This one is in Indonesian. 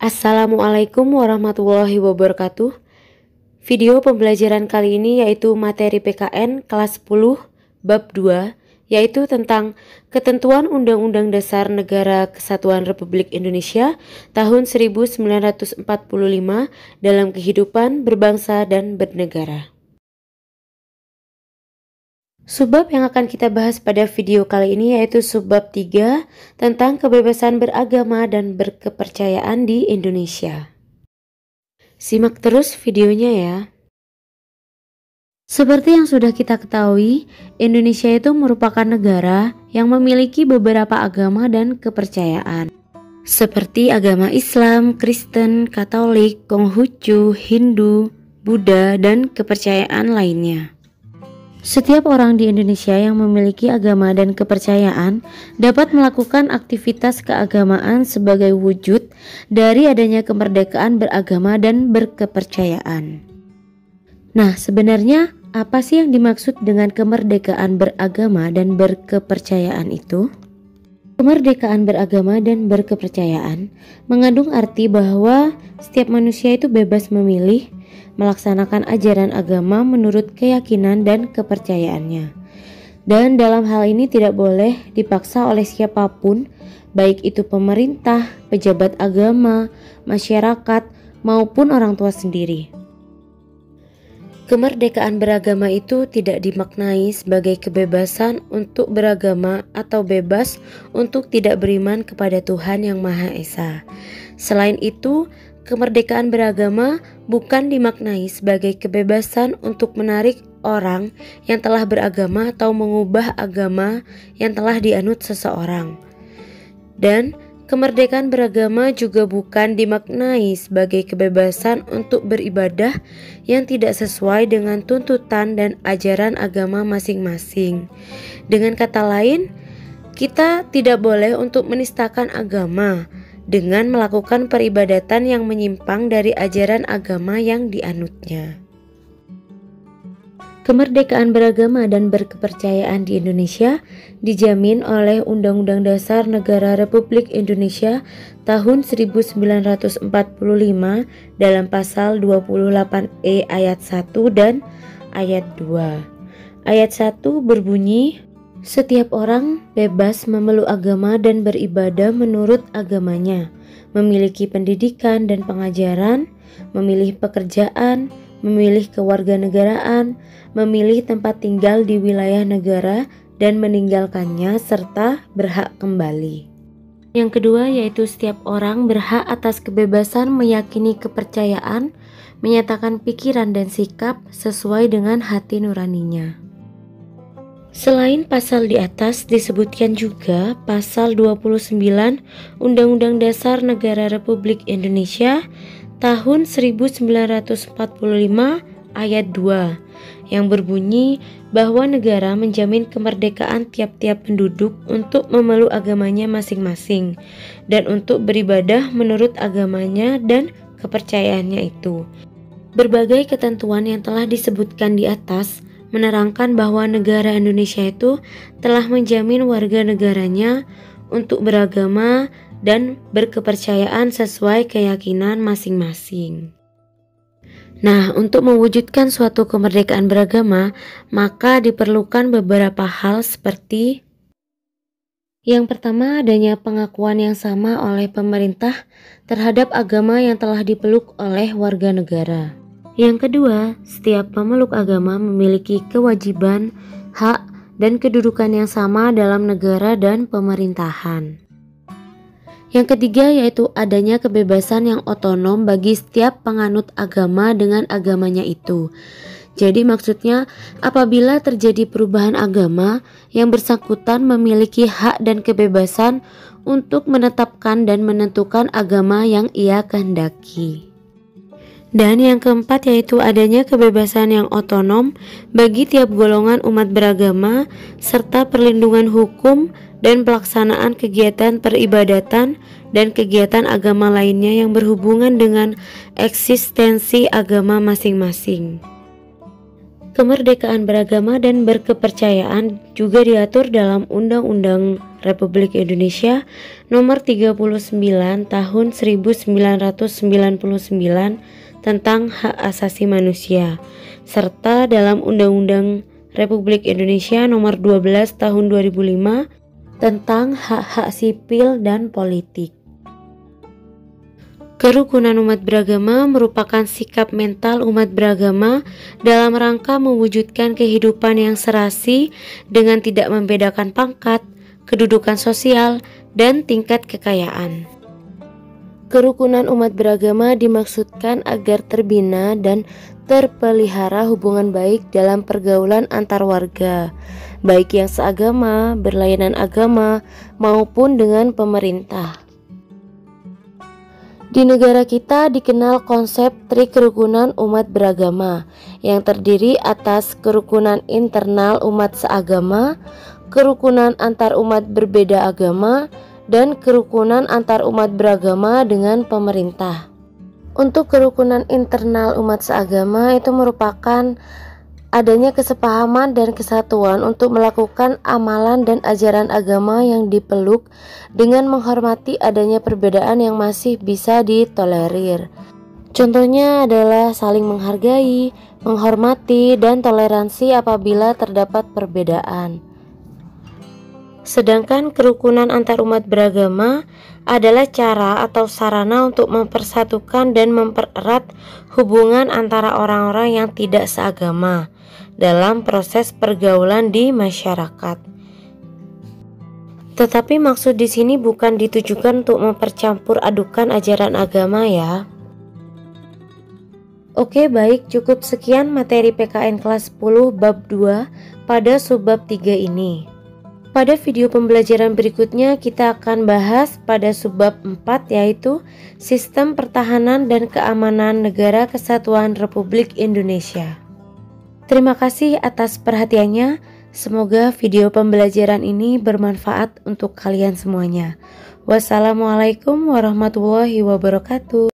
Assalamualaikum warahmatullahi wabarakatuh. Video pembelajaran kali ini yaitu materi PKN kelas 10 bab 2, yaitu tentang ketentuan Undang-Undang Dasar Negara Kesatuan Republik Indonesia tahun 1945 dalam kehidupan berbangsa dan bernegara. Subbab yang akan kita bahas pada video kali ini yaitu subbab 3 tentang kebebasan beragama dan berkepercayaan di Indonesia. Simak terus videonya ya. Seperti yang sudah kita ketahui, Indonesia itu merupakan negara yang memiliki beberapa agama dan kepercayaan, seperti agama Islam, Kristen, Katolik, Konghucu, Hindu, Buddha, dan kepercayaan lainnya. Setiap orang di Indonesia yang memiliki agama dan kepercayaan dapat melakukan aktivitas keagamaan sebagai wujud dari adanya kemerdekaan beragama dan berkepercayaan. Nah, sebenarnya apa sih yang dimaksud dengan kemerdekaan beragama dan berkepercayaan itu? Kemerdekaan beragama dan berkepercayaan mengandung arti bahwa setiap manusia itu bebas memilih melaksanakan ajaran agama menurut keyakinan dan kepercayaannya. Dan dalam hal ini tidak boleh dipaksa oleh siapapun, baik itu pemerintah, pejabat agama, masyarakat, maupun orang tua sendiri. Kemerdekaan beragama itu tidak dimaknai sebagai kebebasan untuk beragama atau bebas untuk tidak beriman kepada Tuhan Yang Maha Esa. Selain itu, kemerdekaan beragama bukan dimaknai sebagai kebebasan untuk menarik orang yang telah beragama atau mengubah agama yang telah dianut seseorang. Dan kemerdekaan beragama juga bukan dimaknai sebagai kebebasan untuk beribadah yang tidak sesuai dengan tuntutan dan ajaran agama masing-masing. Dengan kata lain, kita tidak boleh untuk menistakan agama dengan melakukan peribadatan yang menyimpang dari ajaran agama yang dianutnya. Kemerdekaan beragama dan berkepercayaan di Indonesia dijamin oleh Undang-Undang Dasar Negara Republik Indonesia tahun 1945 dalam pasal 28E ayat 1 dan ayat 2. Ayat 1 berbunyi, setiap orang bebas memeluk agama dan beribadah menurut agamanya, memiliki pendidikan dan pengajaran, memilih pekerjaan, memilih kewarganegaraan, memilih tempat tinggal di wilayah negara dan meninggalkannya serta berhak kembali. Yang kedua yaitu setiap orang berhak atas kebebasan meyakini kepercayaan, menyatakan pikiran dan sikap sesuai dengan hati nuraninya. Selain pasal di atas disebutkan juga pasal 29 Undang-Undang Dasar Negara Republik Indonesia tahun 1945 ayat 2 yang berbunyi bahwa negara menjamin kemerdekaan tiap-tiap penduduk untuk memeluk agamanya masing-masing dan untuk beribadah menurut agamanya dan kepercayaannya itu. Berbagai ketentuan yang telah disebutkan di atas menerangkan bahwa negara Indonesia itu telah menjamin warga negaranya untuk beragama dan berkepercayaan sesuai keyakinan masing-masing. Nah, untuk mewujudkan suatu kemerdekaan beragama, maka diperlukan beberapa hal seperti yang pertama, adanya pengakuan yang sama oleh pemerintah terhadap agama yang telah dipeluk oleh warga negara. Yang kedua, setiap pemeluk agama memiliki kewajiban, hak, dan kedudukan yang sama dalam negara dan pemerintahan. Yang ketiga yaitu adanya kebebasan yang otonom bagi setiap penganut agama dengan agamanya itu. Jadi maksudnya apabila terjadi perubahan agama, yang bersangkutan memiliki hak dan kebebasan untuk menetapkan dan menentukan agama yang ia kehendaki. Dan yang keempat yaitu adanya kebebasan yang otonom bagi tiap golongan umat beragama serta perlindungan hukum dan pelaksanaan kegiatan peribadatan dan kegiatan agama lainnya yang berhubungan dengan eksistensi agama masing-masing. Kemerdekaan beragama dan berkepercayaan juga diatur dalam Undang-Undang Republik Indonesia Nomor 39 Tahun 1999 tentang Hak Asasi Manusia, serta dalam Undang-Undang Republik Indonesia Nomor 12 Tahun 2005 tentang hak-hak sipil dan politik. Kerukunan umat beragama merupakan sikap mental umat beragama dalam rangka mewujudkan kehidupan yang serasi dengan tidak membedakan pangkat, kedudukan sosial, dan tingkat kekayaan. Kerukunan umat beragama dimaksudkan agar terbina dan terpelihara hubungan baik dalam pergaulan antar warga, baik yang seagama, berlainan agama, maupun dengan pemerintah. Di negara kita dikenal konsep Tri Kerukunan Umat Beragama yang terdiri atas kerukunan internal umat seagama, kerukunan antar umat berbeda agama, dan kerukunan antar umat beragama dengan pemerintah. Untuk kerukunan internal umat seagama itu merupakan adanya kesepahaman dan kesatuan untuk melakukan amalan dan ajaran agama yang dipeluk dengan menghormati adanya perbedaan yang masih bisa ditolerir. Contohnya adalah saling menghargai, menghormati, dan toleransi apabila terdapat perbedaan. Sedangkan kerukunan antar umat beragama adalah cara atau sarana untuk mempersatukan dan mempererat hubungan antara orang-orang yang tidak seagama dalam proses pergaulan di masyarakat. Tetapi maksud di sini bukan ditujukan untuk mempercampur adukan ajaran agama ya. Oke, baik, cukup sekian materi PKN kelas 10 bab 2 pada subbab 3 ini. Pada video pembelajaran berikutnya kita akan bahas pada subbab 4 yaitu Sistem Pertahanan dan Keamanan Negara Kesatuan Republik Indonesia. Terima kasih atas perhatiannya. Semoga video pembelajaran ini bermanfaat untuk kalian semuanya. Wassalamualaikum warahmatullahi wabarakatuh.